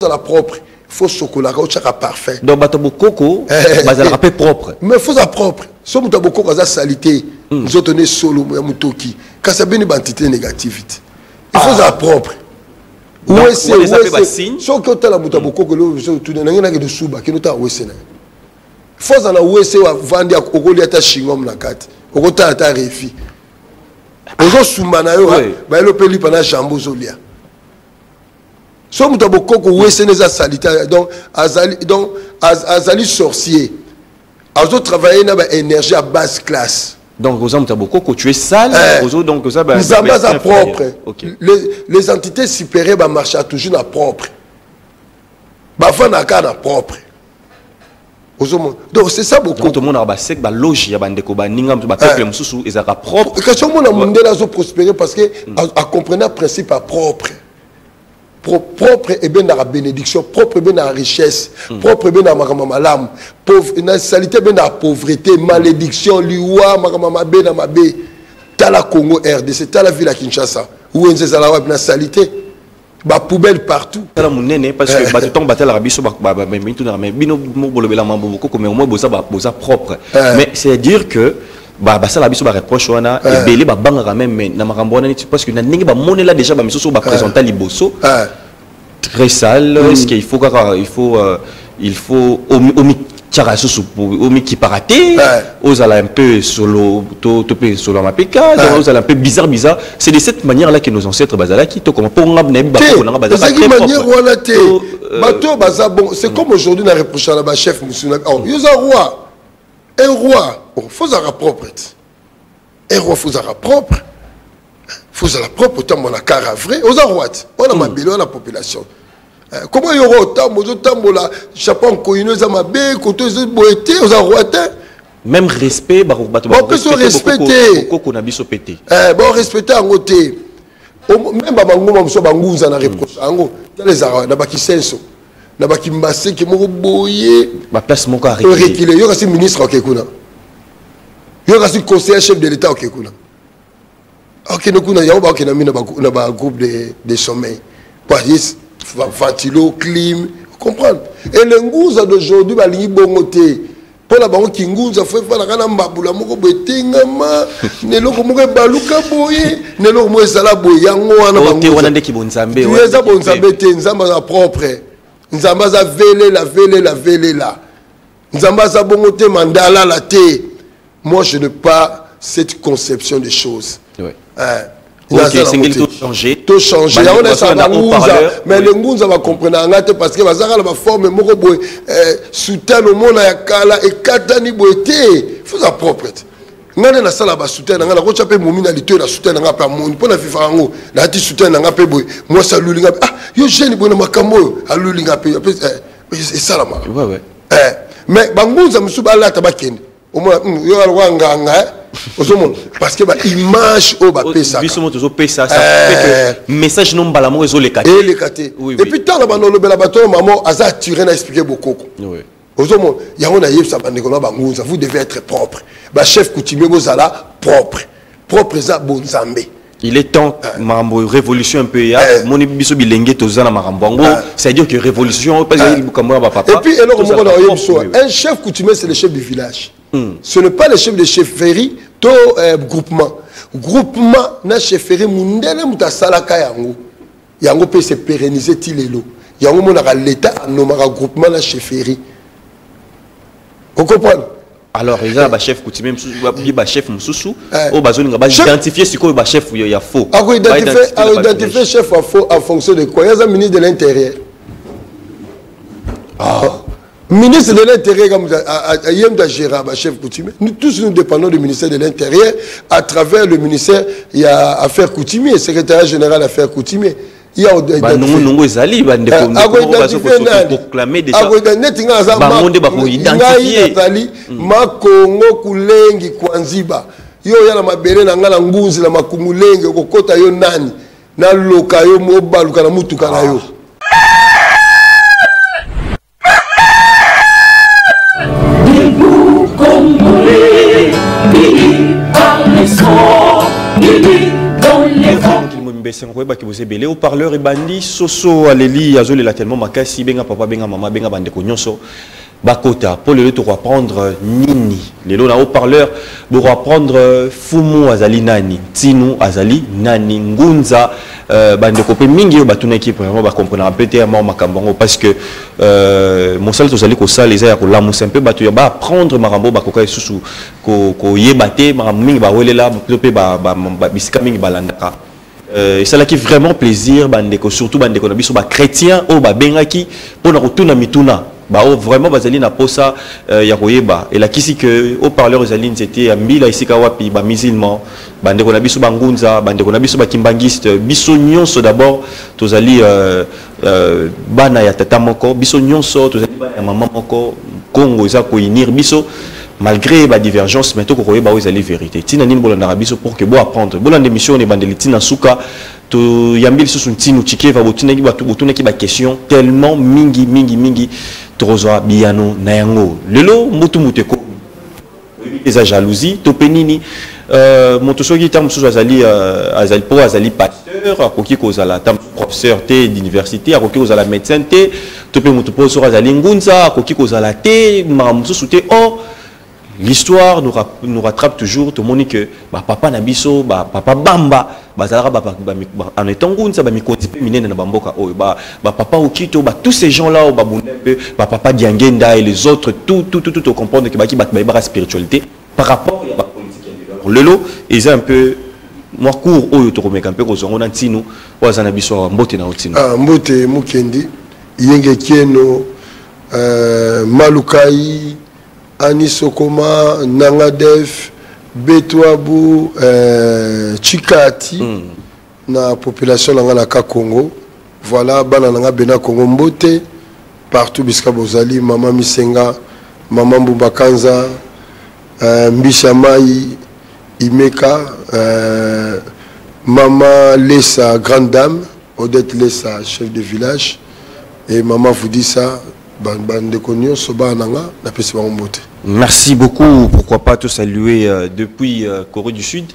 la propre. Il faut chocolat, parfait. Donc, Batobokoko, bazala propre. Mais il faut ça propre. Si vous avez beaucoup de salité, nous avons solo, mutoki. Quand ça une identité négative, il faut ça propre. Où est-ce que si on a la mutaboko que l'on tout n'a rien de souba qui nous t'a où est-ce il faut ça où est-ce vendre à Ogolia ta chingom na carte. Ogota ta refi. Ozo soumana yo, ba le peli pendant chambo zolia. Si on a beaucoup de où est-ce que salité donc azali sorcier. Azo travailler na ba énergie à basse classe. Donc, vous avez beaucoup que tu es sale, donc ça va être propre. Les entités supérieures marchent toujours à propre. Bafan na kana propre. Donc c'est ça beaucoup. Tout le monde a sec, ba loge, ya bande ko ba ninga ba peuple mususu ezaka propre. Question mon monde là zo prospérer parce que à comprendre principe à propre. Propre et bien dans la bénédiction, propre et bien dans la richesse, propre et bien dans ma malam, pauvre, dans la saleté, bien dans la pauvreté, malédiction, liwa, makamamabe, dans ma bé, t'as la Congo RDC, t'as la ville à Kinshasa, où on s'est dans la saleté, bah poubelle partout. T'as la monnaie parce que bah tout battre la biso bah mais tout dans mais bino mo bolobela mambo beaucoup mais au moins boza propre. Mais c'est dire que bah ça la biso ba reproche wana et belé ba banga même mais na makambo wana parce que na ningi ba monnaie là déjà ba misoso ba présenter liboso très sale est-ce qu'il faut omi tchara susu omi qui paraté aux ala un peu solo topé solo mapeka aux ala un peu bizarre c'est de cette manière là que nos ancêtres bazala qui to comme pour ngabna ba ko na bazala très manière wana té bato baza bon c'est comme aujourd'hui na reproche à la chef musuna oh yoza roi un roi, il faut être propre. Un roi, il faut être propre. Il faut être propre, autant mon cara vrai. On a roi, on a ma belle, on a la population. Comment il y aura autant, la chapon coïneuse à ma belle, côté de boété, on a roi. Même respect, on peut se respecter. Bon, respecter en côté. Même Bango, on a Bangouza, on a reproché. Les Arabes, on a Bakisenso. Na baki mbassé qui m'a boyé ma place mon carré reculé yo kasi ministre au Kekuna yo kasi conseiller chef de l'état au Kekuna ok nous kuna ya ba ok na mina ba groupe de sommeil parce ventilo clim comprendre et le ngouza d'aujourd'hui ba lingi bongoté pour la banque qui ngouza fait fa na kana mbabula moko betengama ne loko moko baluka boyé ne loko mo sala boyango wana bango wana ndeki bonzambe tu es bonzambe te nzamba propre Nzambaza vele la. Nzambaza bongote mandala la te. Moi je n'ai pas cette conception des choses. Oui. Ok, c'est tout changer. Tout changer. On est ça mais le ngunza va comprendre parce que bazaka la forme moko boy soutien au monde ya kala et katani boité. Faut ça propre. Ngane na sala ba soutien ngana ko chape momi na lito na soutien nga pa monde pona fifa ngo na ti soutien nga pe boy moi ça lulinga yo jeune bona makambo alulinga pe c'est ça la ma ouais mais bangunza musuba la tabakende au moins yo alwa nganga osomo parce que ba image o ba pesa biso moto zo pesa ça fait que message non bala mo zo lekate et puis tant la bano lobela bato maman aza tiré na expliquer beaucoup oui. Vous devez être propre. Chef coutumier, vous allez propre. Propre, ça, bon zambé. Il est temps, mambo révolution un peu. Moni biso bilenge tozana marambo. C'est-à-dire que révolution, pas comme moi, papa. Et puis, un chef coutumier, c'est le chef du village. Ce n'est pas le chef de chefferie, to groupement. Groupement, na chefferie, mundele mutasalaka yango. Yango peut se pérenniser tilelo. Yango monaka l'état, nomara groupement na chefferie. Vous comprenez? Alors, il y a un chef coutumier, un chef Moussou, au bazon, il va identifier ce qu'il y a chef ou il y a faux. Identifier chef à faux en fonction de quoi? Il y a un ministre de l'Intérieur. Ministre de l'Intérieur, il y a un chef coutumier. Nous tous nous dépendons du ministère de l'Intérieur. À travers le ministère, il y a Affaires coutumières, secrétaire général Affaires coutumières. Il y a proclamer déjà Makongo kulengi kwanziba yo ya na mabere na ngala nguzi la makumulenge kokota yo nani na loka yo mobaluka na mutuka na yo c'est un qui vous est belé. Au parleur et bandi, soso, aléli, azole la tellement makasi, benga papa, benga maman, benga bande konyoso. Bakota, pour le tu vas prendre nini. Les lots au parleur, tu vas prendre fumu azali nani, tinu azali nani, ngunza, bande kopé mingi au batune qui vraiment va comprendre un peu tellement makambango parce que mon sal to zali ko sal les airs ko la mousse un peu batu ba prendre marambo ba koka susu ko yebate maram mingi ba welela plopé ba bisika mingi balandaka. Et ça là qui vraiment plaisir bande ko surtout bande ko na biso ba chrétien au ba bengaki pour na retourna mituna. Bah vraiment bazali na posa ya koyeba et la kisi que au parleur zaline c'était ambila ici kawapi ba musulman bande ko na biso bangunza bande ko na biso ba kimbangiste biso nyonso d'abord tozali bana ya tata moko biso nyonso tozali bana ya maman moko Congo za ko unir biso malgré ba divergence mais to ko koyeba ozali vérité tina nini bolanda biso pour que bo apprendre bolanda émission ne bande litina suka to yambil susu ntinu chikeva botina ki batu botuna ki ba question tellement mingi Trozoa biano nayango lelo mutu muteko eza jalousie to penini moto soki tam susu azali pasteur akoki kozala tam professeur te d'université akoki kozala médecin te to pe mutu po so azali ngunza akoki kozala te mamusu te oh l'histoire nous rattrape toujours tout le monde que papa nabiso papa bamba bazara en étant ngunza ba mikondi pe minene na bamboka oh papa okito tous ces gens là papa Diangenda et les autres tout comprendre que baki ba spiritualité par rapport à la politique le lot ils un peu moi court oyo to komeka mpe ko zongo na ntinu wazana biso mbote na otinu mbote mukendi yenge kieno malukai Ani Sokoma, Nangadef, Betouabou, Chikati, na population de Congo. Voilà, Banana Bena Congo Mbote, partout Biska Bozali, Maman Misenga, Maman Bumbakanza, Mbishamai, Imeka, Maman Lessa, grande dame, Odette Lessa, chef de village, et Maman vous dit ça. Merci beaucoup. Pourquoi pas te saluer depuis Corée du Sud.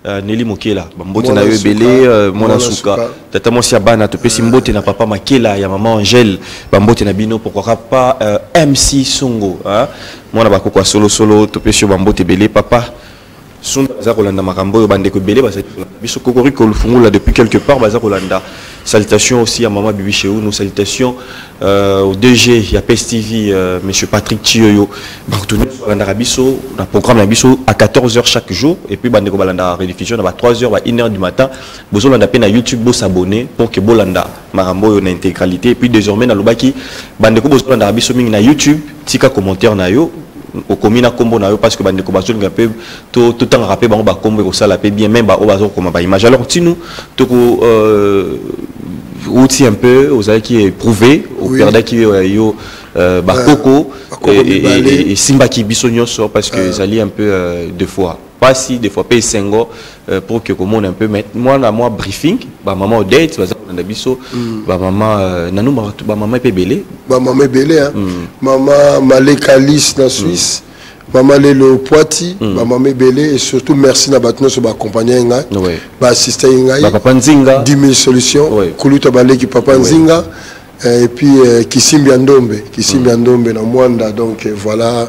Nelly Mokela, Mbote na Yobele, Mona Souka, Tata Mosia Bana, te pesi Mbote na Papa Makela, ya Maman Angèle, Mbote na Bino, pourquoi pas MC Songo, Mona Bakoko solo, te pesi Mbote Belé, Papa. Rolanda Marambo, Bandeko Belé, Biso Kokoriko le Fungo là depuis quelque part, Rolanda. Salutations aussi à Maman Bibi chez nous, salutations au DG, il y a PES TV, monsieur Patrick Chioyo, Rolanda Rabiso, un programme Rabiso à 14h chaque jour, et puis Bandeko Balanda rediffusion à 3h, à 1h du matin, besoin d'appeler na YouTube, pour s'abonner pour que Bolanda Marambo ait une intégralité, et puis désormais dans le baki, Bandeko Bolanda Rabiso na YouTube, tika commentaire na yo. Au commune combo na yo parce que bande ko bazol ngapé tout temps rappé ba combo ko sala pe bien même ba o bazol ko ba image alors tinu to ko outil un peu aux qui est prouvé au perda qui yo bakoko et simba ki bisonyo so parce que zali un peu deux fois pas si des fois paye 5 pour que comme on un peu mettre moi briefing ba maman Odette ba na biso ba maman nanu ba maman pe belé ba maman belé hein maman Malekalis na Suisse maman Lelo Poiti ba maman belé et surtout merci na batno so ba accompagner nga ba assister nga ba papa Nzinga 10 000 solutions kuluta baleki papa Nzinga et puis Kisimbi Ndombe na Mwanda donc voilà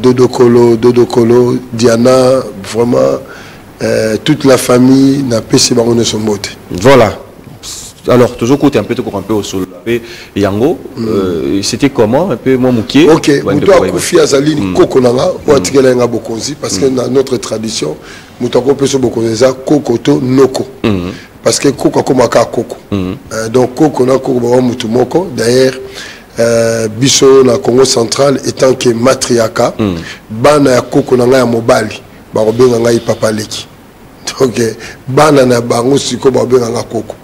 Dodo Kolo, Diana, vraiment toute la famille n'a pas si baron de son mot. Voilà. Alors, toujours côté un peu au sol. Yango, c'était comment un peu moi mouké. Ok, nous doit confier à Zaline Kokonanga, ou Atigelenga Bokonzi, parce que dans notre tradition, nous avons peu sur Bokonza, Kokoto Noko. Parce que Koko Komaka Koko. Donc Koko na Koko Mutumoko, d'ailleurs. Biso na Congo central étant que matriarcat bana ya koko na ya mobali ba robenga ngai papa leki donc bana na bango siko ba robenga nga koko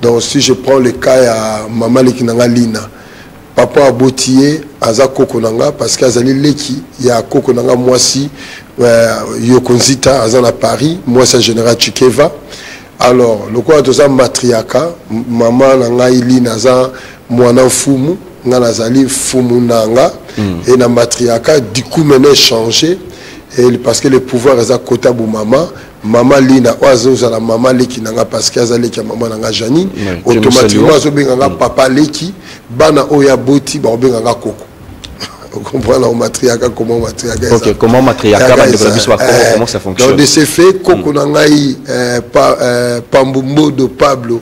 donc si je prends le cas ya mama leki na Lina papa abotié aza koko na nga parce que azali leki ya koko na nga mwasi yokonzita aza na Paris mwasi général Chikeva alors le quoi de ça matriarcat maman na ngai Lina aza mwana fumu nga nazali fumu nanga et na matriarcat du coup maintenant changé et parce que le pouvoir est à côté de maman Maman Lina, oazo la maman Leki nanga parce que azaleki ya maman nanga Janine, automatiquement azo benga papa Leki, bana oya boti ba benga koko. On comprend la matriarcat comment matriarcat. OK, comment matriarcat comment ça fonctionne. Donc de ce fait koko nanga Pambumbo de Pablo.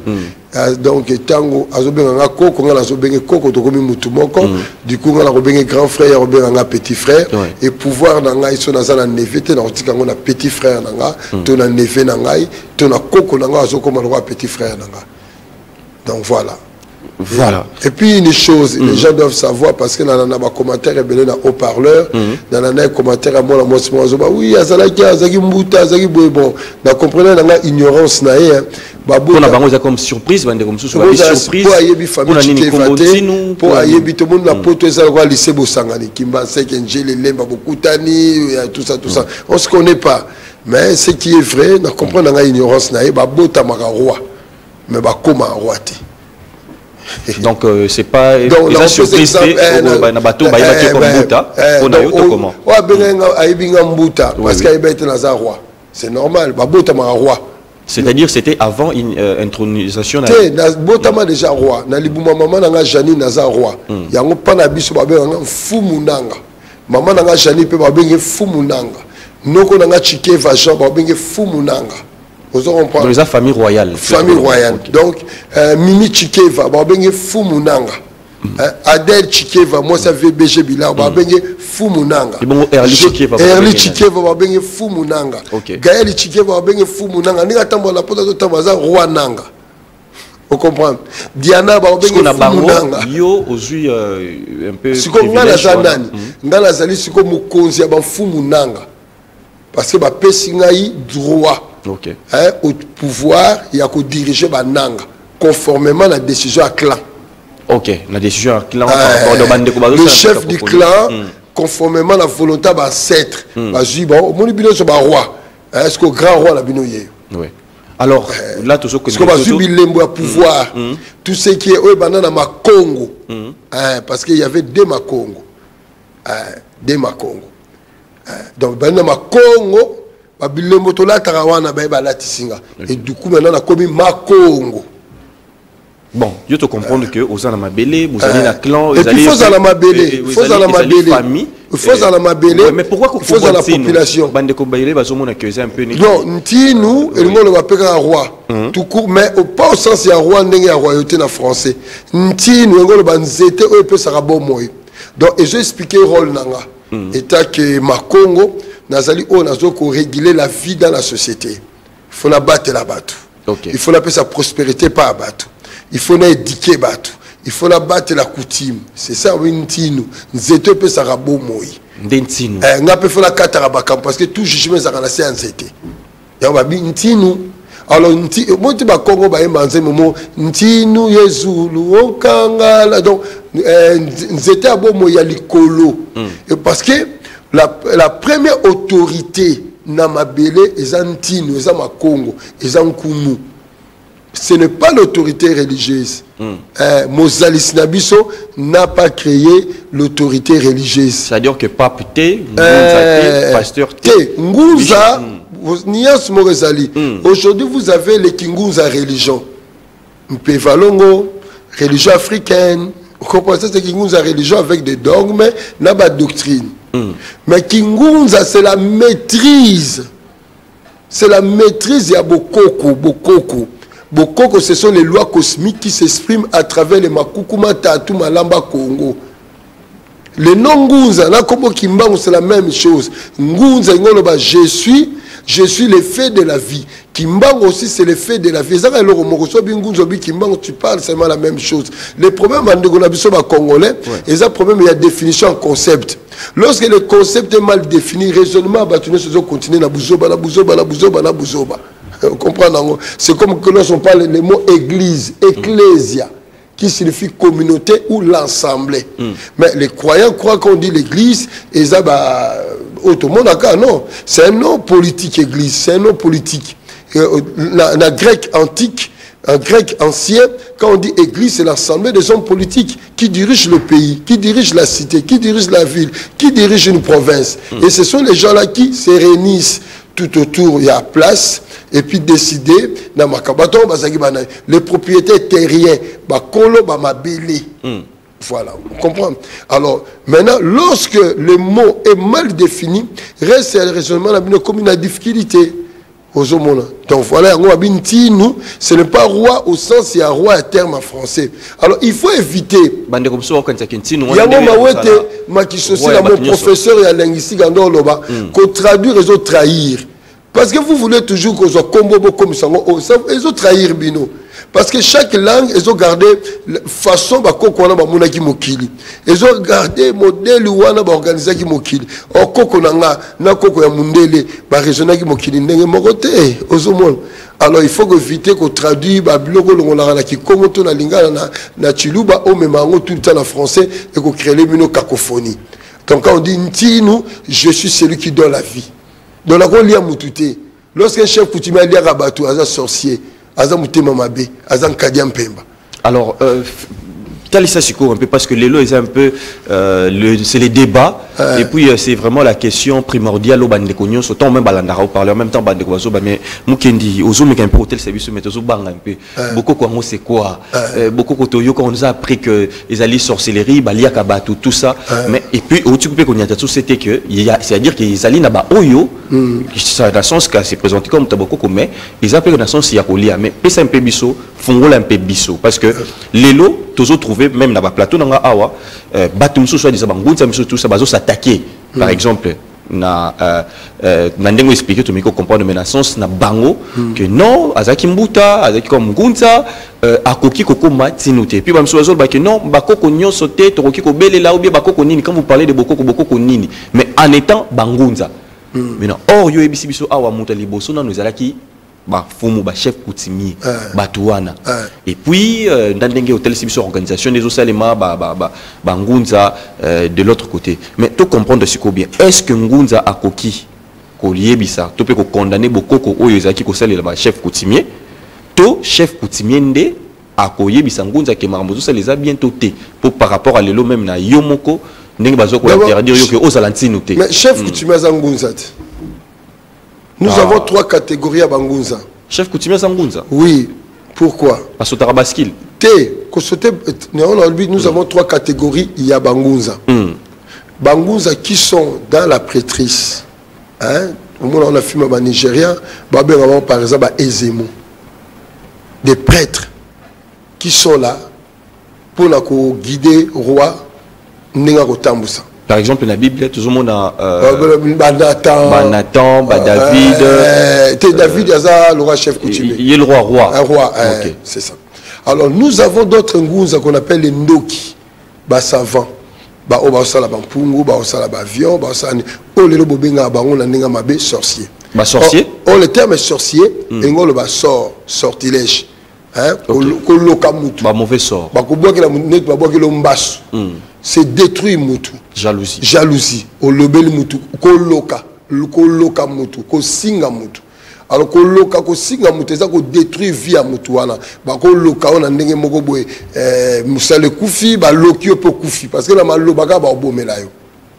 Donc tango azobenga koko ngala azobenga koko to komi mutu moko du coup ngala kobenga grand frère azobenga petit frère et pouvoir nanga iso nazala neveu te na otika ngona petit frère nanga to na neveu nanga to na koko nanga azokoma le petit frère nanga. Donc voilà. Voilà. Et puis une chose, les gens doivent savoir parce que dans les commentaires rebellés dans haut-parleur, dans les commentaires à moi la moi oui, azalaki azaki mbuta azaki bon, na comprenez dans ignorance na hein. Babo na bango comme surprise bande comme surprise pour ayebi famille Kevate pour ayebi tout le monde la poto ça quoi lycée Bosangani Kimba Sek Ngele Lemba Bokutani tout ça on se connaît pas mais ce qui est vrai na comprendre dans ignorance na babo tamaka roi mais ba koma roi te. Donc c'est pas déjà surprise na bateau ba yaki comme mbuta on a yo comment wa benga ayebinga mbuta parce qu'il était na roi c'est normal babo tamaka roi. C'est-à-dire c'était avant une intronisation. Botama déjà roi. Na libuma maman nanga Janine naza roi. Yango pana biso ba benga fumu nanga. Maman nanga Janine pe ba benga fumu nanga. Noko nanga Chikeva Jean ba benga fumu nanga. Vous comprenez? Dans les familles royales. Famille royale. Okay. Donc Mimi Chikeva ba benga fumu nanga. Adèle Chikeva moi ça VBG Bila ba benga fumu nanga. Erli Chikeva ba benga fumu nanga. Gaël Chikeva ba benga fumu nanga. Ni atambo la pota to tamaza roi nanga. Vous comprenez? Diana ba benga fumu nanga. Yo ozui un peu siko ngala zanani. Ngala zali siko mukonzi ba fumu nanga. Parce que ba pesi ngai droit. Au pouvoir ya ko diriger ba nanga conformément à la décision à clan. OK, la décision à clan le chef du clan conformément à la volonté de l'ancêtre bazui bon moni bino so ba roi est-ce que grand roi la bino yé. Oui. Alors là tout ce que parce que bazui bilembo à pouvoir tout ce qui est au banana Makongo parce qu'il y avait deux Makongo donc banana Makongo ba bilembo to la tarawana ba la tisinga et du coup maintenant on a commis Makongo. Bon, je te comprends que aux ans mabélé, vous allez la clan, vous allez faut la mabélé, faut la mabélé, famille, faut la mabélé. Mais pourquoi faut la population? Bande ko bailé ba zomo na que c'est un peu non, ntinu et le va péka roi. Tout court mais pas au sens ya roi ndenge ya royauté na français. Ntinu ngolo ba nzete o peut sara bon moy. Donc et je expliquer rôle nanga. État que Makongo nazali o nazo ko réguler la vie dans la société. Il faut la battre la battre. Il faut la paix sa prospérité pas abattre. Il faut éduquer Batou. Il faut la battre la coutume. C'est ça, oui, Ntinu. Nzeto peut s'arabo moi. Ntinu. N'a pas fait la katarabakam parce que tout jugement ça a laissé en Nzete. Y'a bi Ntinu. Alors Ntinu, moi tu vas Congo ba emanze momo Ntinu Yezulu okangala donc Nzete abo moi ya likolo. Parce que la première autorité na mabele eza Ntinu, eza Makongo, eza Nkumu. Ce n'est pas l'autorité religieuse. Mozalis Nabiso n'a pas créé l'autorité religieuse. C'est-à-dire que pape T, pasteur T, Ngunza, aujourd'hui vous avez les Kingunza religion. Mpevalongo, religion africaine. Vous comprenez, c'est Kingunza religion avec des dogmes, n'a pas de doctrine. Mais Kingunza, c'est la maîtrise. C'est la maîtrise, il y a Bokoko. Bokoko, ce sont les lois cosmiques qui s'expriment à travers les Makukuma Tatu Malamba Congo. Le nom Ngunza, là comme Kimbango, c'est la même chose. Ngunza, je suis l'effet de la vie. Kimbango aussi, c'est l'effet de la vie. Tu parles seulement la même chose. Les problèmes en congolais, ils ont problème, il y a définition en concept. Lorsque le concept est mal défini, raisonnement, se continue na buzoba. Comprendre, c'est comme que lorsqu'on parle le mot église, ecclésia, qui signifie communauté ou l'assemblée. Mais les croyants croient qu'on dit l'église, et ça, non, c'est un nom politique, église, c'est un nom politique. La grec antique, en grec ancien, quand on dit église, c'est l'assemblée des hommes politiques qui dirigent le pays, qui dirigent la cité, qui dirigent la ville, qui dirigent une province. Et ce sont les gens-là qui se réunissent tout autour, il y a place, et puis décider, les propriétaires terriens, voilà, on comprend. Alors, maintenant, lorsque le mot est mal défini, reste le raisonnement comme une difficulté. Donc voilà, ce n'est pas roi au sens, il y a roi à terme en français. Alors il faut éviter. Il y a mon professeur et linguistique en Doloba, qu'on traduit les autres trahir. Parce que vous voulez toujours que soit combo comme ça, ils ont trahir bino. Parce que chaque langue, ils ont gardé façon ba koko na ba monaki mokili. Ils ont gardé modèle wana ba organiser ki mokili. O koko na koko ya mundele ba raisonner ki mokili ndenge mokote ozomona. Alors il faut éviter qu'on traduise ba biloko longola na ki kongo to na lingala na chiluba o memango tout le temps en français et qu'on crée les mino cacophonie. Donc quand on dit ntinu, je suis celui qui donne la vie. Dans la rôle, il y a Moutouté. Lorsqu'un chef coutumier dit à Rabatou, à un sorcier, à un Moutéma Mabé, à un Kadiam Pemba. Alors, quel est ça, un peu, parce que les lots, c'est un peu, c'est les débats, et puis c'est vraiment la question primordiale au Bandekognos, autant même Balandara, au parler en même temps Bandekozo, mais Moukendi, aux hommes qui ont un peu hôtel service, mais aux bang un peu. Beaucoup quoi, c'est quoi? Beaucoup Kotoyo, quand on nous a appris que les alliés sorcellerie, Balia Kabatou, tout ça. Mais, et puis, au Tchoukoupé qu'on y a tout, c'était que, c'est-à-dire que les alliés n'a Oyo, ça a un sens que c'est présenté comme Taboko, mais ils appellent un sens Yakolia, mais Pessa un peu bisso, font un peu bisso, parce que les lots, toujours trouvé même dans le plateau dans awa batum soit des bangunza tout ça bazo s'attaquer par exemple na nandengo expliquer to miko comprendre menaçance na bango que non azaki mbuta azaki comme ngunza akoki kokoma tinute puis bamso bazo ba que non bakoko nyonso te to koki ko belela ou bien bakoko nini quand vous parlez de bokoko nini mais en étant bangunza maintenant or yo ebisi biso awa muta liboso na nous alaki ba fumu ba chef coutumier batuana et puis dans dengue hôtel c'est organisation des osalema ba ngunza de l'autre côté mais tu comprendre ce bien est-ce que ngunza akoki ko liebisa to peut ko condamner bokoko oyo ezaki ko salela ba chef coutumier to chef coutumier nde akoyebisa ngunza ke makambo zo saleza bientôt té pour par rapport à lelo même na yomoko ndenge bazo ko interdire yo que ozalantino té mais chef coutumier za ngunza. Nous avons 3 catégories à Bangunza. Chef coutumier à Bangunza? Oui. Pourquoi? Parce que tu as basquille. Nous avons 3 catégories il y a Bangunza. Bangunza qui sont dans la prêtrise. Hein? On a filmé au Nigeria. Par exemple à Ezemo. Des prêtres qui sont là pour guider le roi Nenga Kotambusa. Par exemple, dans la Bible, tout le monde a Nathan, David. David, le roi chef coutumier. Il est le roi. Un roi, c'est ça. Alors, nous avons d'autres ngunza qu'on appelle les ndoki, savants. Sorcier. Sorcier? Le terme est sorcier, et on le sort, sortilège. Mauvais sort. C'est détruire mutu. Jalousie. Jalousie. O lobeli mutu. Koloka mutu. Ko singa mutu. Alors koloka ko singa mutu ça ko détruire vie à mutu wana. Ba ko loka on ndenge moko boye musale kufi ba lokio po kufi parce que la maloba ka ba obomela yo.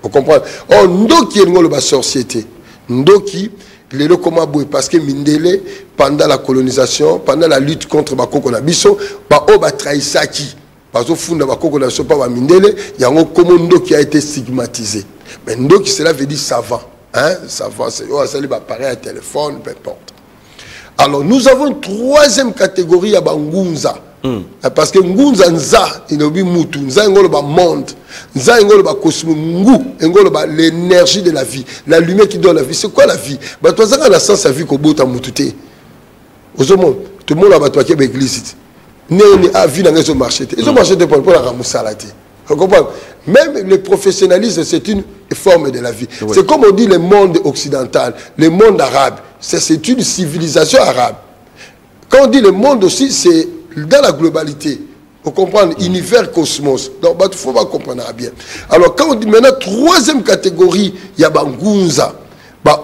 On comprend. Oh ndoki ngolo ba société. Ndoki lelo koma boye parce que mindele pendant la colonisation, pendant la lutte contre ba koko na biso, ba o ba trahisaki. Parce que funda bakoko na so pa ba mindele yango comme ndoki a été stigmatisé. Mais ndoki cela veut dire savant, hein, savant c'est ça lui va parler à téléphone peu importe. Alors nous avons une 3e catégorie à bangunza. Parce que ngunza nza inobi mutu nza ngolo ba monde nza ngolo ba cosmos ngu ngolo ba l'énergie de la vie, la lumière qui donne la vie. C'est quoi la vie? Ba toi ça la sens la vie ko bota mututé. Tout le monde a battu qui église. Ils ont marché pour la ramoussalate. Même le professionnalisme, c'est une forme de la vie. Oui. C'est comme on dit le monde occidental, le monde arabe. C'est une civilisation arabe. Quand on dit le monde aussi, c'est dans la globalité. Vous comprenez? Univers, cosmos. Donc, il faut pas comprendre bien. Alors, quand on dit maintenant, 3e catégorie, il y a Bangunza.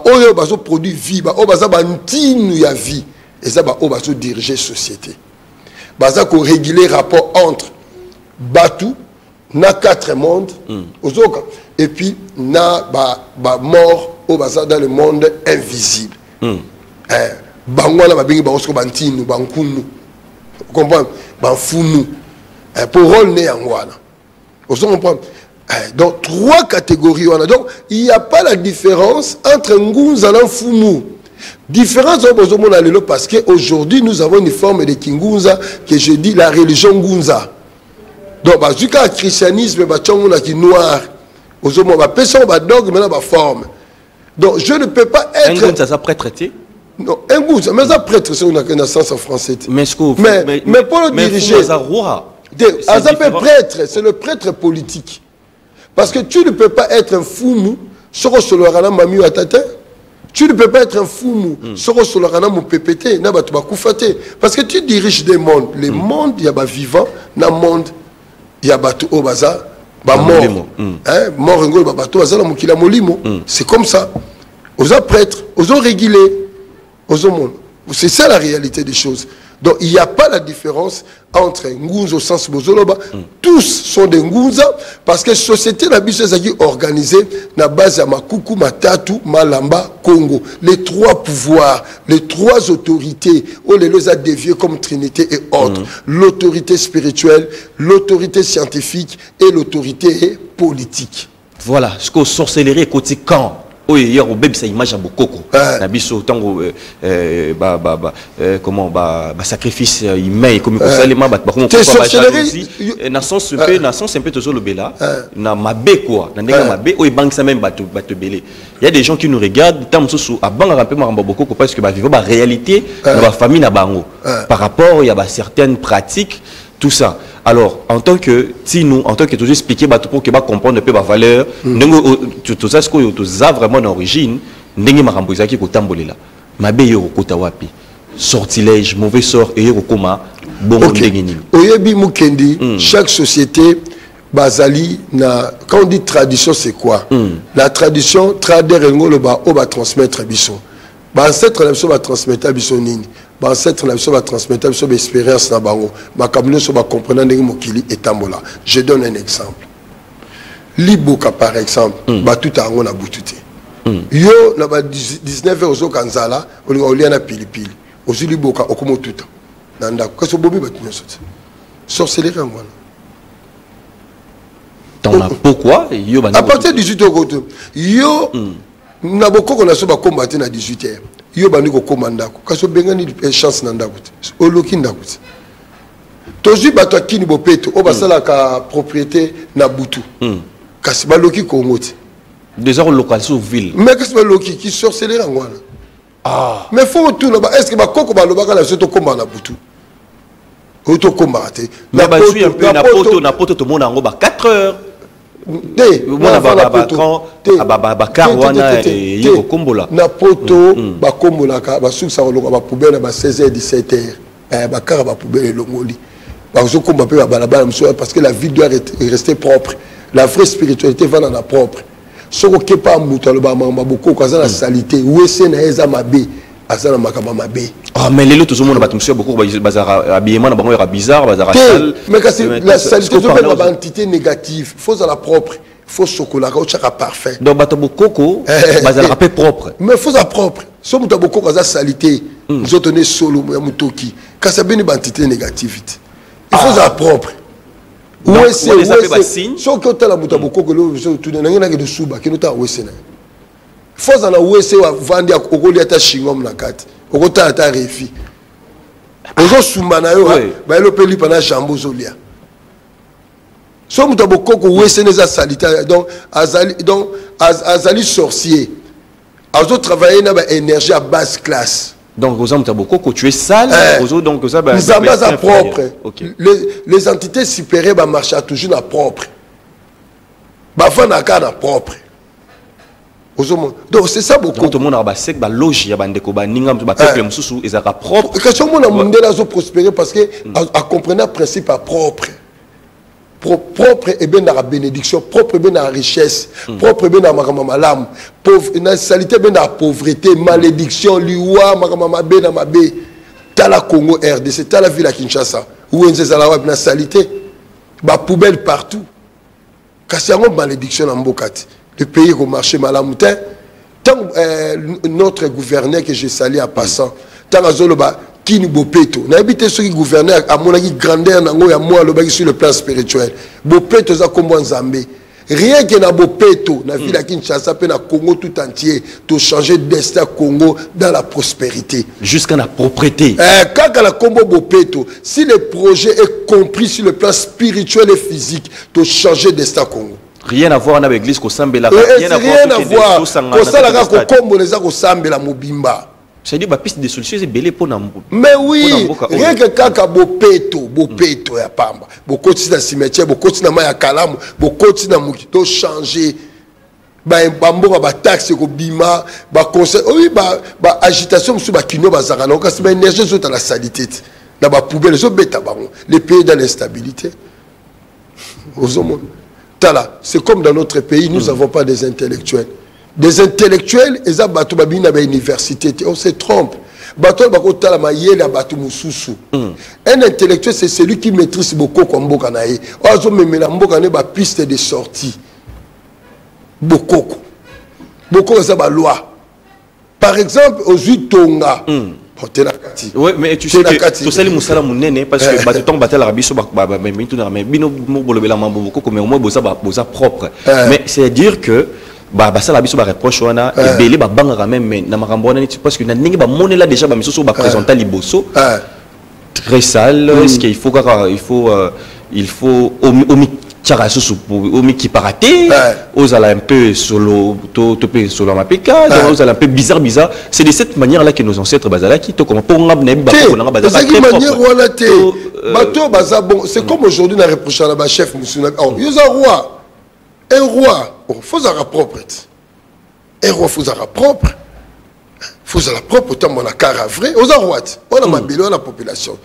Oyo bazo produit vie. Oyo bazo bantinu ya vie. Et ça, oyo bazo diriger société. Baza ko réguler rapport entre Batou na 4 mondes et puis na mort au baza dans le monde invisible. Bangwana babengi baosko bantinu bankunu comprendre banfunu pour rôle né angwana vous comprenez donc 3 catégories donc il n'y a pas la différence entre ngunza et fumu différence parce que aujourd'hui nous avons une forme de kingunza que je dis la religion ngunza donc jusqu'à le christianisme bachongo qui noir aux hommes ba personne ba dogme maintenant ba forme donc je ne peux pas être ngunza ça prêtre non, un goût, mais ça prêtre, c'est une naissance en français. Mais pour le diriger, c'est le prêtre politique. Parce que tu ne peux pas être un foumou, tu ne peux pas être un foumou, parce que tu diriges des mondes. Les mondes, il y a des vivants, dans le monde, il y a des morts. C'est comme ça. Aux prêtres, aux régulés. C'est ça la réalité des choses. Donc il n'y a pas la différence entre Ngunza au sens Bozoloba. Tous sont des Ngunza parce que la société n'a pas organisée na base à Makuku, Matatu, Malamba, Congo. Les 3 pouvoirs, les 3 autorités, on les a déviés comme Trinité et autres. L'autorité spirituelle, l'autorité scientifique et l'autorité politique. Voilà, ce que sorcellerie côté camp. Oui, hier au bébé ça image à Bokoko. Nabiso tango comment sacrifice humain comme ça les mains c'est sorcellerie na sens un peu toujours le bela na mabe quoi na ndenge mabe o bank ça même bato belé. Il y a des gens qui nous regardent tant sous à banga rapper maramba Bokoko parce que vivre la réalité de la famille na bango par rapport il y a certaines pratiques tout ça. Alors, en tant que, si nous, en tant que toujours expliquer, pour que comprendre un peu la valeur, tout ça, ce que tu as vraiment d'origine, n'engue maramboza qui kotambolé là, ma beyo kotawapi, sortilège, mauvais sort et koma, bon ndengeni. Oyebi mukendi, chaque société, bazali na, quand on dit tradition, c'est quoi? La tradition, trader ngo le ba, on va transmettre biso. Ba ancêtre la biso va transmettre biso nini. Ancêtre la va transmettre l'expérience na bango makamino so ba comprendre ndenge mokili etambola. Je donne un exemple. Liboka par exemple, ba tout ango na bututé. Yo na ba 19 ozo kanzala, olia na pilipili. Ozo liboka okomo tuta. Nanda ko so bobi ba tunyo sorcellerie ngwana. Pourquoi yo ba à partir de 18 h yo na bokoko na so ba combattre na 18 h. Yo bandi ko komandako kaso bengani chance na ndako oloki ndako tozi bato akini bopeto o basala ka propriété na butu kasi baloki kongo ti des heures locales sur ville mais kasi baloki qui sorcellerie ngwana mais faut tout là est-ce que ba koko balobaka la soto komba na butu auto komba te na ba suis un peu na poto to mona ngo ba 4 heures na poto bakombola ka basukisa kolonga ba poubelle ba 16h 17h ba kara ba poubelle longoli ba zo komba pe ba balabala parce que la vie doit rester propre la vraie spiritualité va dans la propre soko ke pa muto lo ba mamba beaucoup kaza la salité wese na eza mabe azana makaba mabe. Ah mais les autres tout le monde batumsia beaucoup bazar habillement na bango era bizarre bazar sale mais quand la salité c'est une entité négative faut à la propre faut chocolat au chaka parfait donc bato bokoko bazar rapé propre mais faut à propre so muto bokoko kaza salité nous autres solo ya mutoki quand ça bien une entité négative il faut à propre ouais c'est so que la muto bokoko lo tout na ngena ke de suba ki nota wese na faut à la wese wa vandi okoli ata shingom na kati okota ata refi ozo sumba na yo ba lo peli pana jambo zolia so muto bokoko wese neza salitaire donc azali sorcier azo travailler na ba énergie à basse classe donc aux hommes bokoko tu es sale aux donc ça ba propre les entités supérieures ba marcher toujours na propre ba fa na ka na propre. Donc c'est ça beaucoup. Tout le monde a basé ba loge ya bandeko ba ninga ba peuple mususu ezaka propre. Question mon monde là zo prospérer parce que à comprendre le principe à propre. Propre et bien dans la bénédiction, propre et bien dans la richesse, propre et bien dans la malam, pauvre dans la saleté bien dans la pauvreté, malédiction, liwa makamama be na mabe. Tala Congo RDC, tala ville à Kinshasa, où on est dans la saleté, ba poubelle partout. Kasi yango malédiction na mbokati. Le pays au marché malamoutin, tant notre gouverneur que je salue en passant tant azoloba Kini Bopeto n'habite ceux qui gouverneur à mon avis grandeur nango ya moi lobaki sur le plan spirituel Bopeto za kombo nzambe rien que na Bopeto na ville à Kinshasa pe na Congo tout entier to changer destin Congo dans la prospérité jusqu'à la propreté quand la combo Bopeto si le projet est compris sur le plan spirituel et physique to changer destin Congo. Rien à voir avec l'église ko sambela rien à voir ko sala ka ko kombo les ko sambela mobimba. C'est-à-dire bah piste de solution c'est belé pour na. Mais oui, rien que kaka Bopeto ya pamba. Bokoti na cimetière, bokoti na maya kalamu, bokoti na mukito changer. Ba mboka ba taxe ko bima, ba conseil, oui ba agitation sur ba kino ba zaka na kasi ba énergie sur la saleté. Na ba poubelle so beta bango. Les pays dans l'instabilité. Ozomon. Tala, c'est comme dans notre pays, nous n'avons pas des intellectuels. Des intellectuels, ils ont battu à l'université. On se trompe. Un intellectuel, c'est celui qui maîtrise beaucoup comme Bokanaï. On a une piste de sortie. Beaucoup. Beaucoup de loi. Par exemple, aux Tonga. Oui, mais tu sais que tout ça, les moussala mounene, parce que bah, tu battre l'Arabie, so bah, mais tout n'a mais bino bolobela mambo beaucoup, mais au moins bosa propre. Mais c'est dire que bah ça l'Arabie so bah reproche wana et belé bah banga quand même mais na marambona ni parce que na ningi bah monnaie là déjà bah miso bah présenter liboso très sale. Est-ce qu'il faut il faut qui paraté, aux un peu solo, solo mapeka, aux un peu bizarre. C'est de cette manière-là que nos ancêtres basala qui comme pour c'est comme aujourd'hui on a reproché à la chef Moussuna. Oh, roi, un roi, faut avoir propre. Un roi faut avoir propre. Faut avoir propre autant mon cara vrai. Aux roi, on a ma belle la population.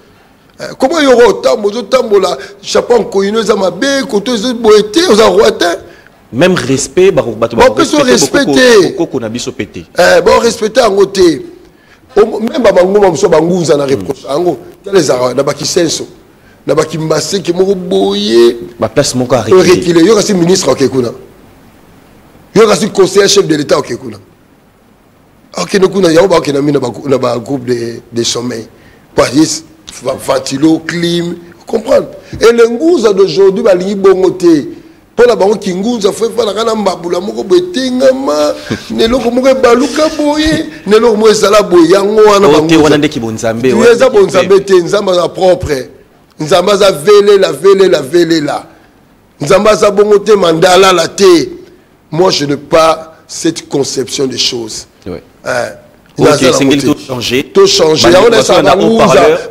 Comment il y aura autant de la chapeau coïneuse à ma baie, côté de boété, aux arroitins. Même respect, on peut se respecter. Bon, respecter en côté. Même Bango, soit Bango, ça n'a reproché. En les arabes, n'a pas qui senso. N'a pas qui massé, qui m'a boyé. Ma place, mon carré. Il y aura aussi ministre au Kekuna. Il y aura aussi conseiller chef de l'État au Kekuna. Ok, nous avons un groupe de sommeil. Ventilo, clim, vous comprenez? Et le ngouza d'aujourd'hui, il y a bongoté. Pour la banque qui ngouza, il faut faire la mbabula, moko betengama, ne loko moko baluka boye, ne loko moko sala boye, yango wana bango. Te wana ndeki bonzambe. Tu es bonzambe te nzamba za propre. Nzamba za vele la. Nzamba za bongoté mandala la te. Moi je n'ai pas cette conception des choses. Oui. Ok, c'est tout changé. Tout changé.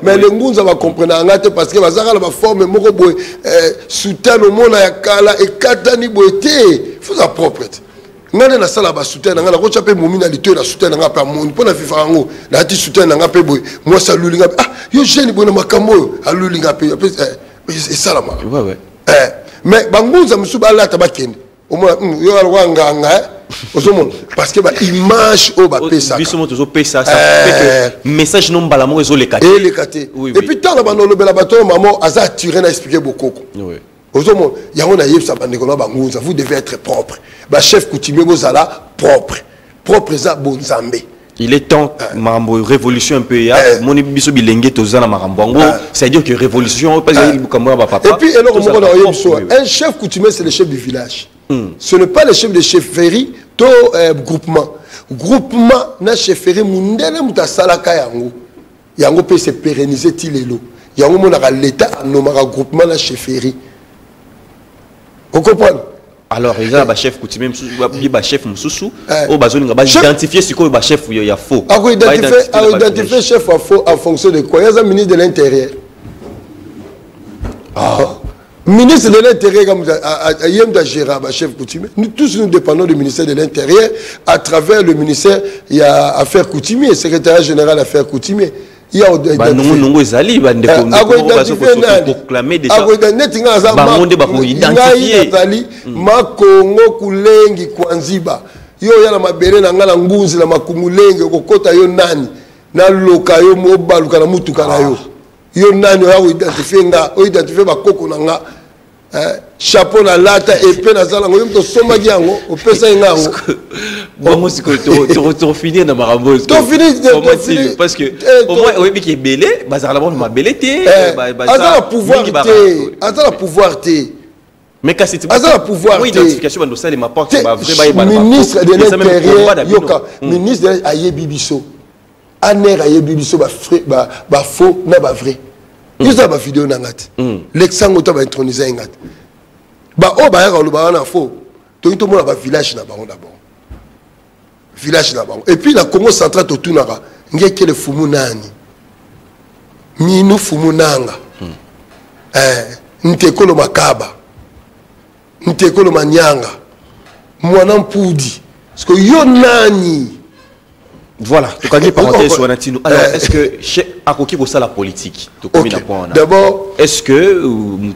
Mais les Ngounza va comprendre parce que Bazara va former Morobo soutien au monde à Kala et Katani Boete. Il faut sa propre. Ngane na sala ba soutien ngala ko chape momina lito na soutien nga pa monde pona fifa ngo na ti soutien nga pe boy moi ça lulinga yo jeune bona makambo a lulinga pe c'est ça la ma. Ouais. Mais Bangounza musuba la tabakende. Au moins yo alwa nganga parce que l'image au pesa ça fait que message non balamo les et puis tant la bande le bateau maman a attiré n'a expliqué beaucoup oui il y a on a ça vous devez être propre chef coutumier bozala propre ça bonzambe. Il est temps mambo révolution un peu mon biso bilenge tozana marambo c'est-à-dire que révolution pas et puis un chef coutumier c'est le chef du village. Ce n'est pas le chef de chefferie, to groupement. Groupement na chefferie mundele mutasalaka yango. Yango peut se pérenniser tilelo. Yango monaka l'état nomara groupement na chefferie. Vous comprenez? Alors il y a un chef coutumier, un chef moussou, au bazoni nga ba identifier ce que chef il y a faux. Identifier chef à faux en fonction de quoi? Il y a un ministre de l'Intérieur. Ministre de l'Intérieur, chef coutumier. Nous tous nous dépendons du ministère de l'Intérieur à travers le ministère il y a Affaires coutumières, secrétaire général Affaires coutumières. Il y a yo nani wa identifier nga o identifier ba koko nga chapeau na lata épée na zala ngoyo to soma giango o pesa nga ngo Bon, c'est que tu finis dans ma rambose. Tu finis. Parce que au moins, oui, qui est belé, bazar la bonne ma belé té. Azala pouvoir té. Azala pouvoir té. Mais quand c'est Azala pouvoir té. Oui, identification dans ça, les m'apporte ba vrai ba. Ministre de l'Intérieur, yoka. Ministre de Ayebi Bisso. Aner Ayebi Bisso ba faux na ba vrai. Ils ont ba vidéo na ngat. L'exango ta ba introniser ngat. Ba o ba ya ko ba na faux. Tout le monde a un village d'abord. Village d'abord. Et puis la Congo centrale, tout le monde a un Fumunani. Minu Fumunanga. Ntekolo Makaba. Ntekolo Manyanga. Mwanam Poudi. Parce que Yonani. Voilà, tu connais parenthèse sur Anatino. Alors, est-ce que chez Akoki vous ça la politique? D'abord, est-ce que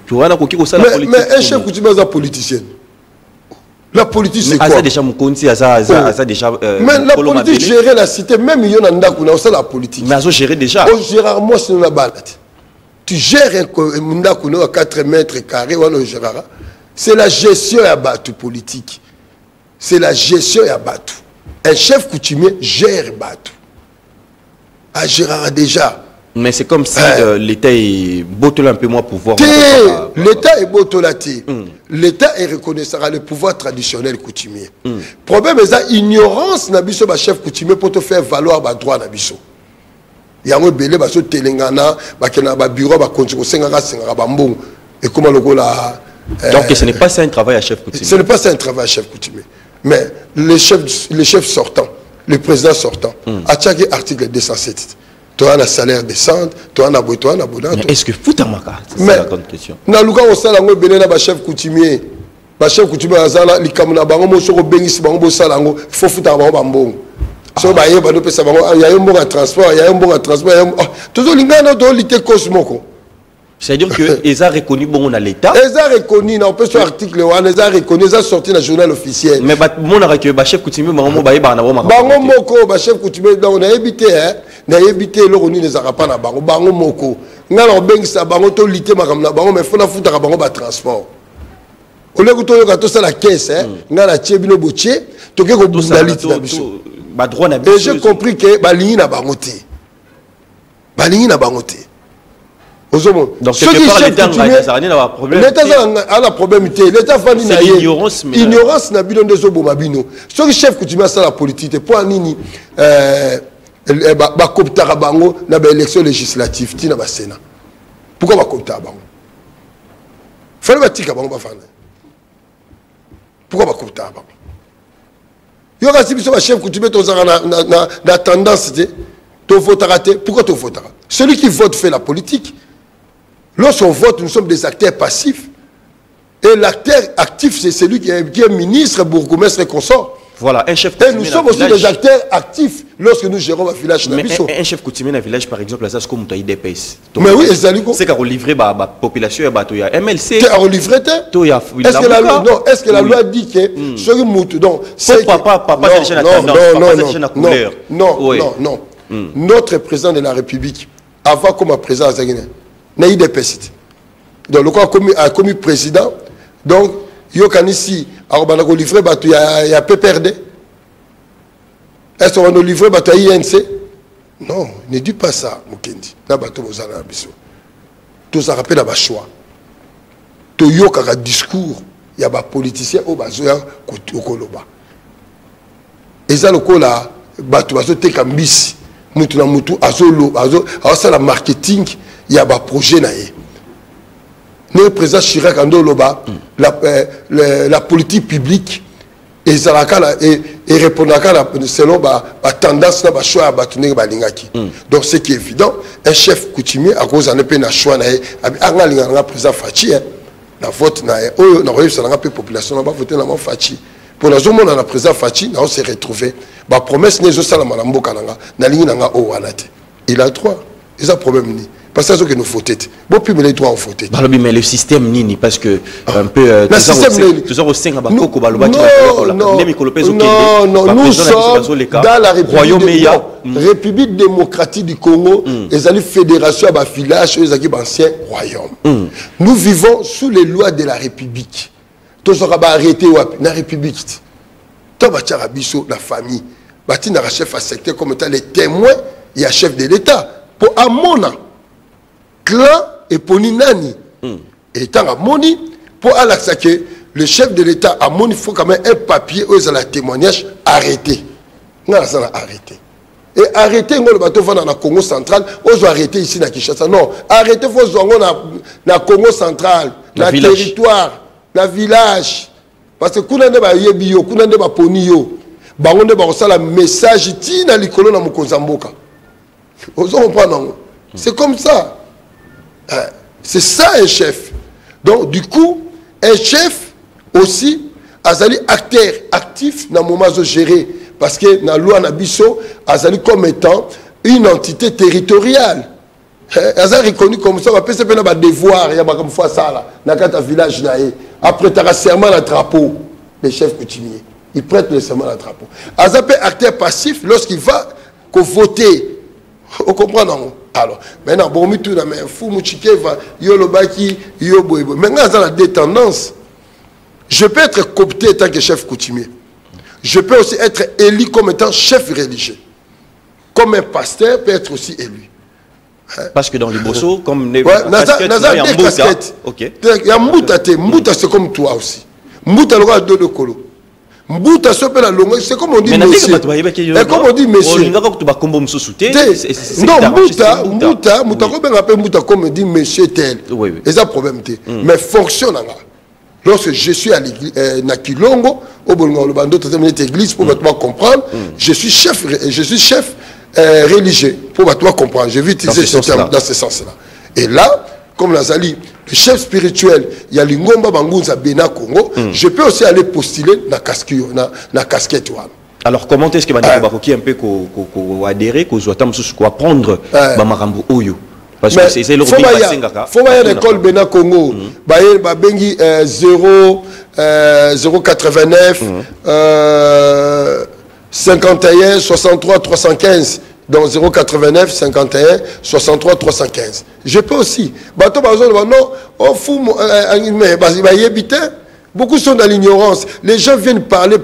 tu as Akoki vous ça la politique? Mais un chef coutumier est un politicien. La politique, c'est quoi? Déjà, déjà, mais la politique, gérer la cité, même il y en a c'est la politique. Mais ils ont géré déjà. On gère moi, c'est la balade. Tu gères un à 4 mètres carrés, c'est la gestion à battu politique. C'est la gestion à battu. Un chef coutumier gère battu. À Gérard déjà. Mais c'est comme si l'État est botolé un peu moins pouvoir. L'État est botolaté. L'État est reconnaissant le pouvoir traditionnel coutumier. Le problème est l'ignorance de la chef coutumier pour te faire valoir le droit de l'Abisso. Il y a un belé, il y a un Telengana, il y a un bureau, il y a un bon. Et comment le là. Donc ce n'est pas ça un travail à chef coutumier. Ce n'est pas ça un travail à chef coutumier. Mais les chefs sortants, le président sortant, à chaque article 207. Tu as un salaire décent, tu as un abonnement. Est-ce que fout à ma carte? C'est la grande question. Na luka osala ngo belena ba chef coutumier. Ba chef coutumier azala likamuna bango mo soko bengisi bango bo sala ngo faut futa bango bambongo. So ba yeba no pesa bango ya yo mbonga transport, ya yo mbonga transport. Toujours lingana do lité cosmoko. C'est-à-dire que ils ont reconnu bon à l'État. Ils ont reconnu dans ce article là, ils ont reconnu, ils ont sorti dans le journal officiel. Mais mon arrêt ba chef coutumier bango ba yeba na bango. Bango moko ba chef coutumier donc on a évité na évité le roni ne zara pas na bango bango moko. Ngalo bengisa bango to lité makamna bango mais faut na futa bango ba transport. Au lieu que to yoka to ça la caisse ngala tchebino boche to ke ko bundaliti na biso. Ba droit na biso. Et j'ai compris que ba lingi na bango te. Ba lingi na bango te. Donc quelque part l'État n'a pas problème. L'État a un problème. L'État fait l'ignorance. Ignorance n'a pas de sobomabino. Ce qui chef coutumier c'est la politique. Pour nini ba koptara bango na ba élection législative tina ba Sénat. Pourquoi ba koptara bango? Fallait ba tika bango ba fana. Pourquoi ba koptara bango? Yo ka sibiso ba chef coutumier to zara na tendance to votera te. Pourquoi to votera? Celui qui vote fait la politique. Lorsqu'on vote, nous sommes des acteurs passifs. Et l'acteur actif, c'est celui qui est ministre, bourgmestre et consort. Voilà, un chef coutumier. Et nous sommes aussi des acteurs actifs lorsque nous gérons un village. Mais un chef coutumier dans un village, par exemple, c'est comme tu as IDPS. Mais oui, c'est qu'à livrer la population, il y a MLC. Est-ce que la loi dit que ce qui donc c'est papa déjà la couleur. Non. Notre président de la République, avant comme président Zagine, n'a eu des pécites. Donc, le quoi a commis président, donc, il y a ici, il y a PPRD. Est-ce qu'on va livrer à INC? Non, ne dis pas ça, Mukendi. Tout ça rappelle à choix. Tout y a un discours, il y a des politiciens au bazoya Koloba. Et ça, le coup là, il y a bis. Mutu na mutu azolo ça la marketing il y a un projet naé le président Chirac ando loba la politique publique et zalaka et répondaka selon la tendance na ba choix ba tuner ba lingaki donc c'est qui est évident un chef coutumier à cause en pe na choix naé anga linga président Fachi na vote naé o na réussi na peu population na ba voter na mo Fachi pour la zone on a président Fachi na on s'est retrouvé ba promesse ne zo sala malambo kananga na lingi nanga o wanate il a droit ils a problème ni parce que nous faut tête bon puis mais les droits au faut tête mais le système nini parce que un peu le système tous au sein ba koko baloba non nous sommes dans la République démocratique du Congo et la fédération ba village les équipes ancien royaume nous vivons sous les lois de la République tous on va arrêter la République Tant que biso la famille, bâti na chef à secteur comme étant les témoins, il y a chef de l'État. Pour Amona, clan et Poninani. Et tant Amoni, pour que le chef de l'État, Amoni, il faut quand même un papier où il y a le témoignage arrêté. On a arrêté. Et arrêter le bateau dans le Congo central, on doit arrêter ici dans Kinshasa. Non, arrêter faut dans le Congo central, dans le territoire, dans le village. Parce que kuna ne ba yebio, kuna ne ba poniyo, bango ne ba osala message ti na likolo na mukonzamboka. Vous comprenez? C'est comme ça. C'est ça un chef. Donc du coup, un chef aussi azali acteur actif dans le moment de gérer. Parce que dans la loi Nabiso, azali comme étant une entité territoriale. Azali reconnu comme ça, on peut se faire un devoir, il y a comme fois ça là, dans le village naé. Après tu as serment le drapeau, le chef coutumier. Il prête le serment le drapeau. Azali peut acteur passif lorsqu'il va voter. Vous comprenez? Alors, maintenant, bon, tout le monde, fou mouchikeva, yo baki, yo boybo. Maintenant, dans la détendance, je peux être coopté en tant que chef coutumier. Je peux aussi être élu comme étant chef religieux. Comme un pasteur peut être aussi élu. Parce que dans les bossos, comme les casquettes, il y a Mbouta, Mbouta c'est comme toi aussi. Mbouta le de Kolo. Mbouta c'est comme on dit monsieur. Et comme on dit monsieur. Non, Mbouta comme on dit monsieur tel. Et ça problème. Mais fonctionne. Lorsque je suis à l'église, Nakilongo, au Bolongo, église, pour comprendre, je suis chef religieux, pour comprendre. Je vais utiliser ce terme dans ce sens-là. Et là, comme Nazali, le chef spirituel, il y a l'Ingomba Bangunza Bena Congo, je peux aussi aller postuler dans la casquette. Alors, comment est-ce que Banaki un peu adhérer, qu'on soit prendre Bamarambo Oyo? Parce que c'est le faut voir l'école Bena Congo, bengi 089 51 63 315 donc 089 51 63 315. Je peux aussi. Beaucoup sont dans l'ignorance. Les gens viennent parler.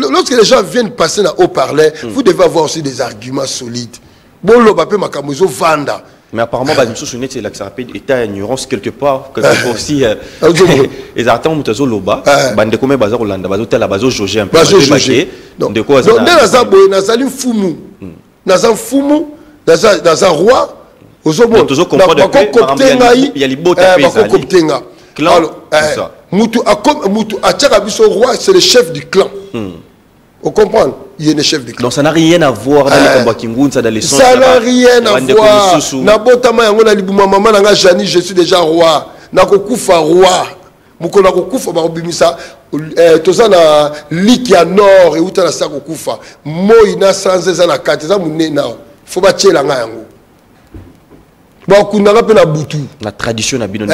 Lorsque les gens viennent passer dans haut-parleur, vous devez avoir aussi des arguments solides. Mais apparemment, c'est là que ça rappelle état ignorance quelque part. Aussi, les attentes de Zoloba, bande comme Bazar Hollande, Bazotel la Bazo Jogé un peu. Donc, Nazali Fumu, Nazan Fumu, Nazan Roi, il y a les beaux Moutou Acharabiso Roi, c'est le chef du clan. Vous comprenez? Il est le chef du clan. Donc ça n'a rien à voir dans les combats Kingunsa, dans les sons. Ça n'a rien à voir. Nabotama Yango Libuma Maman Nanga Jani, je suis déjà roi. Nakokufa roi. Mukona Kokufa Barubimisa. Tozana Likia Nord et Outana Sakokufa. Moïna sans ezana kateza munena. Faut pas tirer la yango. Ba kunanga pe na butu. La tradition na bino.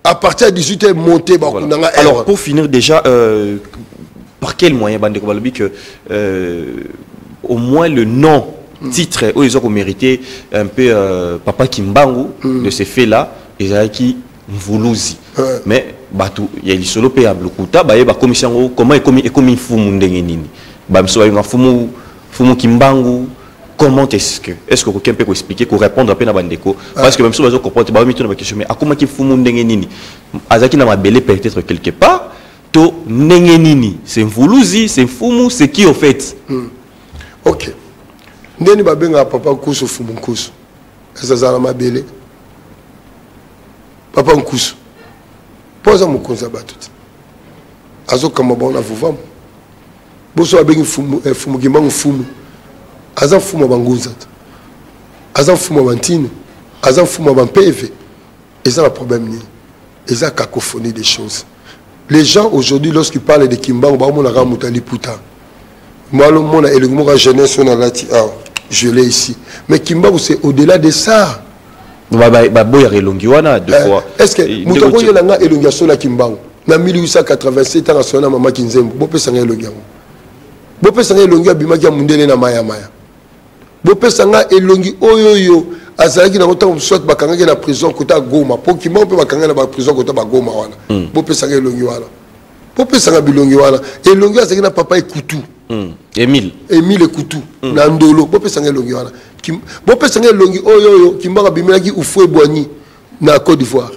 À partir de 18h, monter. Voilà. Alors, pour finir déjà, par quel moyen, que au moins le nom, titre, où ils ont mérité un peu Papa Kimbangu de ces faits-là, ils ont qui Mvuluzi. Mais il y a les solo payables. Commission, comment est comme il faut Mundengenini. Fumu Kimbangu. Comment est-ce que quelqu'un peut expliquer, qu'on répondre à peine à Bandeko? Parce que même si vous comprenez, mais à comment il faut Mundengenini? Azaki n'a pas belé peut-être quelque part. To Nengenini, c'est Mvuluzi, c'est Fumu, c'est qui au fait? Ok. Ndeni babenga papa Nkusu Fumu Nkusu. Est-ce que ça m'a belé? Papa Nkusu. Pose à mon conseil à tout. Azo comme bon à vous vendre. Bosso abengi Fumu Kimbangu Fumu. Azan Fuma Bangunzat, Azan Fuma Bantine, Azan Fuma Bampeve. Et ça, le problème, et ça, cacophonie des choses. Les gens, aujourd'hui, lorsqu'ils parlent de Kimba, on a Ramoutali Pouta. Moi, le monde et le monde jeunesse, on a là, je l'ai ici. Mais Kimba, c'est au-delà de ça. Est-ce que Moutako Yolanga et Lunga Sola Kimba, en 1887, ans, à Maman Kinzem, Bopé Sangé Lunga. Bopé Sangé Lunga, Bimakia Mundele na Maya Maya. bopesanga elongi oyoyo azalaki na ntango soit bakangaki na prison kota Goma po Kimbangu pe bakangaki na prison kota Goma wana bopesanga elongi wana bopesanga bilongi wana elongi azalaki na papa Ekutu Emile Ekutu na Ndolo bopesanga elongi wana bopesanga elongi oyoyo Kimbangu abimelaki Ufwe Boigny na Côte d'Ivoire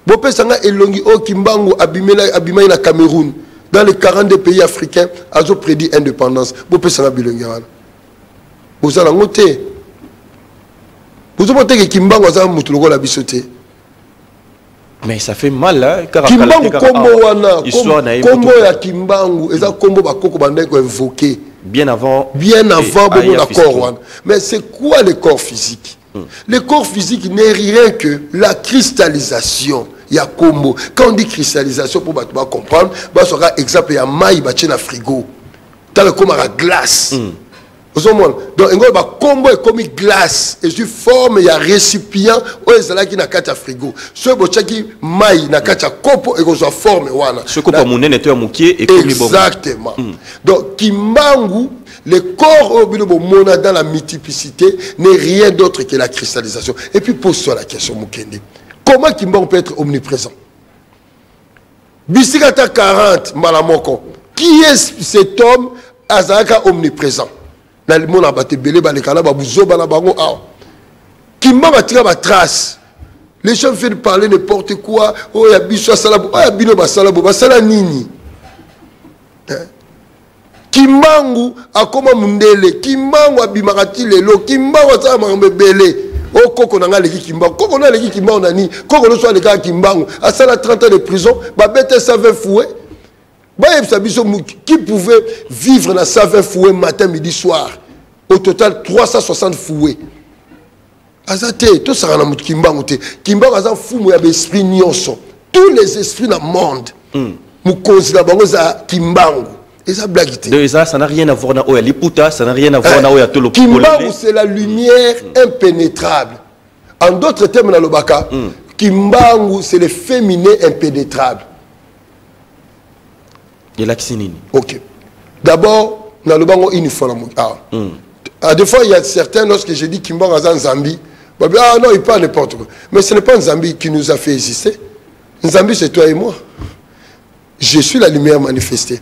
bopesanga elongi o Kimbangu abimai na Cameroun dans les 42 pays africains azo prédit indépendance bopesanga bilongi wana bozala ngote bozomote ke Kimbangu aza mutu lokola biso te. Mais ça fait mal hein Kimbangu kombo wana kombo ya Kimbangu eza kombo bakoko bandai ko invoquer bien avant bon accord wana. Mais c'est quoi le corps physique? Le corps physique n'est rien que la cristallisation ya kombo. Quand on dit cristallisation pour comprendre, bah sera exemple ya maï bache na frigo. Tal comme la glace. Donc, un combo est comme glace et sur forme il y a récipient où est qui na kacha frigo. Ce bochaki maï na kacha kopo et qu'on soit forme wana. Ce kopo mon nez était moukier et comme exactement. Donc Kimbangu, le corps au binobo mona dans la multiplicité n'est rien d'autre que la cristallisation. Et puis pose-toi la question Mukende. Comment Kimbangu peut être omniprésent? Bisikata 40 malamoko. Qui est cet homme azaka omniprésent? Na le monde a battu belé balekala babuzo bana bango ah Kimbangu a tiré ma trace. Les gens viennent parler n'importe quoi. Oh ya biso sala oh ya bino basala nini. Kimbangu akoma mundele Kimbangu abimakati lelo Kimbangu asala mambe belé. Oh koko nanga leki Kimbangu koko na leki Kimbangu nani koko no so leka Kimbangu asala 30 ans de prison ba bête savait fouet. Qui pouvait vivre dans 120 fouets matin, midi, soir? Au total, 360 fouets. Azate, tout ça, on a Kimbangu. Kimbangu a fou, il y a des esprits nyonso. Tous les esprits dans le monde. Nous considérons Kimbangu. Et ça, blague. Ça n'a rien à voir avec l'Iputa, ça n'a rien à voir avec le Kimbangu, c'est la lumière impénétrable. En d'autres termes, dans le Baka, Kimbangu, c'est le féminin impénétrable. Et là, qui ok. D'abord, dans le bango, il faut la des fois, il y a certains, lorsque je dis Kimbangu a Nzambi, ah non, il parle n'importe quoi. Mais ce n'est pas Nzambi qui nous a fait exister. Nzambi, c'est toi et moi. Je suis la lumière manifestée.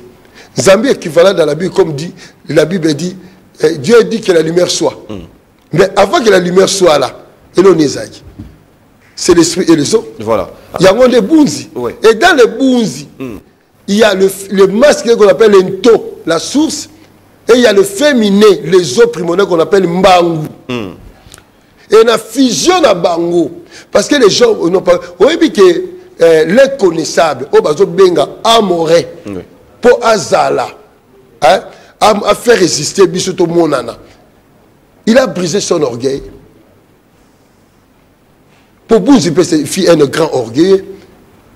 Nzambi est équivalent dans la Bible, comme dit, la Bible dit, Dieu dit que la lumière soit. Mais avant que la lumière soit là, c'est l'esprit et les eaux. Voilà. Il y a des bounzi. Ouais. Et dans les bounzi, il y a le masculin qu'on appelle l'ento, la source, et il y a le féminin, les eaux primordiales qu'on appelle mbangu. Et la fusion à bango. Parce que les gens n'ont pas. Oui, puis que l'inconnaissable, au bazo benga, amoré, pour azala, à faire résister bisoto monana. Il a brisé son orgueil. Pour Bouzi, c'est fille un grand orgueil.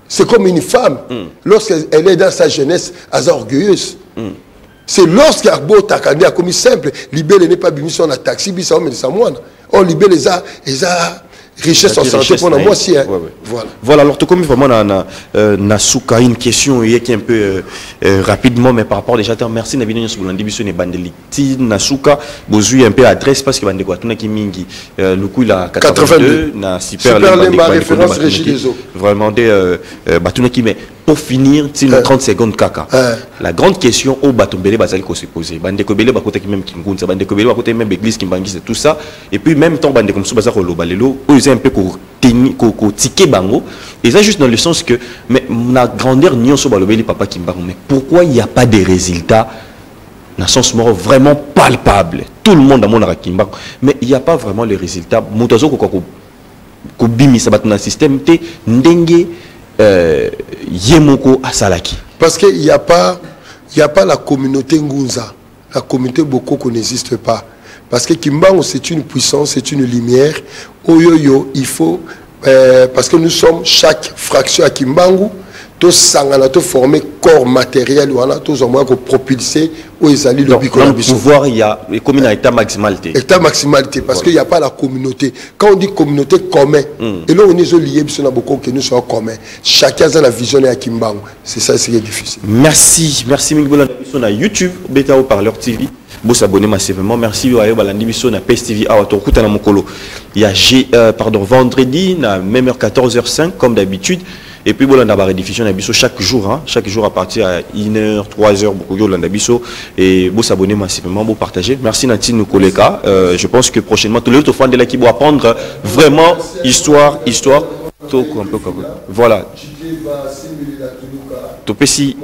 C'est comme une femme. Lorsqu'elle est dans sa jeunesse, elle est orgueilleuse. C'est lorsqu'il y a beau takandi, comme simple, libérer n'est pas bien sur la taxi, mais ça ça moi. On libère les a richesse en santé pour moi aussi. Voilà, alors tout comme vraiment na souka une question qui est un peu rapidement, mais par rapport déjà, merci Nabino sur l'ambition et bandeliti na souka, besoin un peu adresse parce que bandeko atuna ki mingi le coup il a 82 na super les référence Régis des eaux. Vraiment des batuna qui mais pour finir, c'est 30 secondes kaka. La grande question au batombele bazali ko se poser. Bandeko bele bakota ki même kingunza, bandeko bele bakota même église kimbangisa tout ça et puis même temps bandeko mso bazako lobalelo, eux un peu ko ticket bango et ça juste dans le sens que mais la grandeur nion so balobeli papa kimbango mais pourquoi il n'y a pas de résultats dans sens mort vraiment palpable. Tout le monde a mon kimbango mais il n'y a pas vraiment les résultats. Moutazo ko bimisa batna système te ndenge Yemoko Asalaki. Parce qu'il n'y a pas la communauté Ngunza. La communauté Bokoko n'existe pas. Parce que Kimbangu, c'est une puissance, c'est une lumière. Oyoyo, il faut... parce que nous sommes, chaque fraction à Kimbangu, tous sangana, tous formés corps matériel, tous en moins propulsés, où ils allaient le bico. Dans le pouvoir, il y a comme un état maximalité. État maximalité, parce qu'il n'y a pas la communauté. Quand on dit communauté commun, et là on est liés, que nous sommes communs. Chacun a la vision à Kimbangu. C'est ça, c'est difficile. Merci, merci Mingbola. Sur YouTube, Beta au Parleur TV. Vous s'abonnez massivement. Merci à Balandi Bisso na PSTV à Tokuta na Mokolo. Il y a vendredi na même heure 14h05 comme d'habitude. Et puis bon, on a la rediffusion d'Abisso chaque jour à partir à 1h, 3h, beaucoup de d'Abisso. Et vous s'abonnez massivement, vous partagez. Merci Natine Nukoleka. Je pense que prochainement, tous les autres fans de l'équipe vont apprendre vraiment histoire. Un peu comme voilà. Topesi,